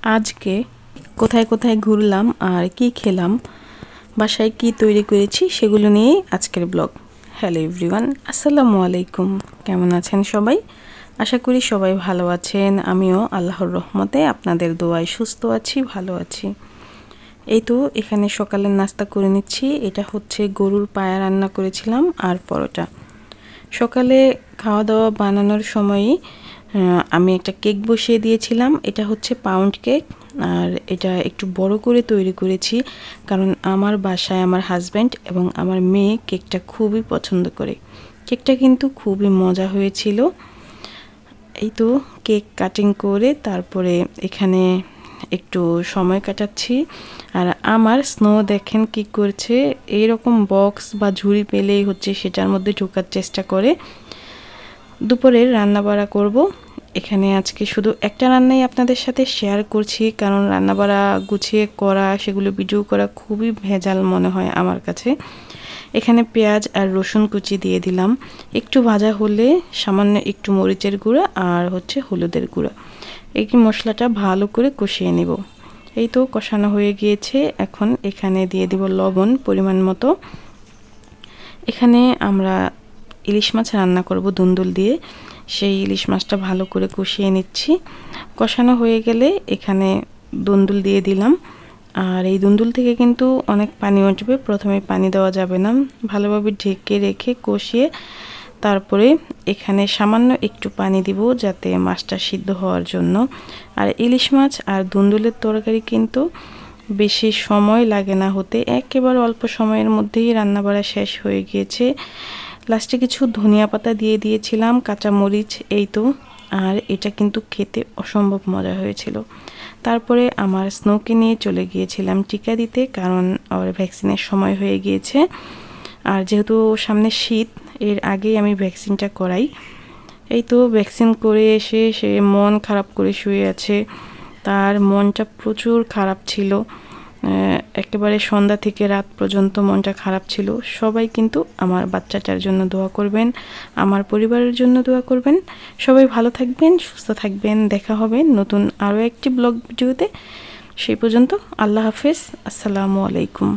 আজকে কোথায় কোথায় ঘুরলাম আর কি খেলাম, বাসায় কি তৈরি করেছি সেগুলো নিয়েই আজকের ব্লগ। হ্যালো এভরিওয়ান, আসসালামু আলাইকুম। কেমন আছেন সবাই? আশা করি সবাই ভালো আছেন। আমিও আল্লাহর রহমতে আপনাদের দোয়ায় সুস্থ আছি, ভালো আছি। এই তো এখানে সকালের নাস্তা করে নিচ্ছি। এটা হচ্ছে গরুর পায়া রান্না করেছিলাম আর পরোটা। সকালে খাওয়া দাওয়া বানানোর সময়ই আমি একটা কেক বসিয়ে দিয়েছিলাম। এটা হচ্ছে পাউন্ড কেক, আর এটা একটু বড় করে তৈরি করেছি কারণ আমার বাসায় আমার হাজব্যান্ড এবং আমার মেয়ে কেকটা খুবই পছন্দ করে। কেকটা কিন্তু খুবই মজা হয়েছিল। এই তো কেক কাটিং করে তারপরে এখানে একটু সময় কাটাচ্ছি। আর আমার স্নো দেখেন কি করছে, এইরকম বক্স বা ঝুড়ি পেলেই হচ্ছে সেটার মধ্যে ঢোকার চেষ্টা করে। দুপুরের রান্নাবাড়া করব। এখানে আজকে শুধু একটা রান্নাই আপনাদের সাথে শেয়ার করছি, কারণ রান্নাবাড়া গুছিয়ে করা, সেগুলো ভিডিও করা খুবই ভেজাল মনে হয় আমার কাছে। এখানে পেঁয়াজ আর রসুন কুচি দিয়ে দিলাম। একটু ভাজা হলে সামান্য একটু মরিচের গুঁড়া আর হচ্ছে হলুদের গুঁড়া, এই মশলাটা ভালো করে কষিয়ে নেব। এই তো কষানো হয়ে গিয়েছে। এখন এখানে দিয়ে দিব লবণ পরিমাণ মতো। এখানে আমরা ইলিশ মাছ রান্না করব দুন্দুল দিয়ে। সেই ইলিশ মাছটা ভালো করে কষিয়ে নিচ্ছি। কষানো হয়ে গেলে এখানে দুন্দুল দিয়ে দিলাম। আর এই দুন্দুল থেকে কিন্তু অনেক পানি উঠবে, প্রথমে পানি দেওয়া যাবে না। ভালোভাবে ঢেকে রেখে কষিয়ে তারপরে এখানে সামান্য একটু পানি দিব যাতে মাছটা সিদ্ধ হওয়ার জন্য। আর ইলিশ মাছ আর দুন্দুলের তরকারি কিন্তু বেশি সময় লাগে না হতে, একেবারে অল্প সময়ের মধ্যেই রান্নাবাড়া শেষ হয়ে গিয়েছে। লাস্টে কিছু ধনিয়া পাতা দিয়ে দিয়েছিলাম, কাঁচা মরিচ, এই তো। আর এটা কিন্তু খেতে অসম্ভব মজা হয়েছিল। তারপরে আমার স্নোকে নিয়ে চলে গিয়েছিলাম টিকা দিতে, কারণ ওর ভ্যাকসিনের সময় হয়ে গিয়েছে। আর যেহেতু সামনে শীত, এর আগেই আমি ভ্যাকসিনটা করাই। এই তো ভ্যাকসিন করে এসে সে মন খারাপ করে শুয়ে আছে। তার মনটা প্রচুর খারাপ ছিল, একেবারে সন্ধ্যা থেকে রাত পর্যন্ত মনটা খারাপ ছিল। সবাই কিন্তু আমার বাচ্চাটার জন্য দোয়া করবেন, আমার পরিবারের জন্য দোয়া করবেন। সবাই ভালো থাকবেন, সুস্থ থাকবেন। দেখা হবে নতুন আরও একটি ব্লগ ভিডিওতে। সেই পর্যন্ত আল্লাহ হাফেজ, আসসালামু আলাইকুম।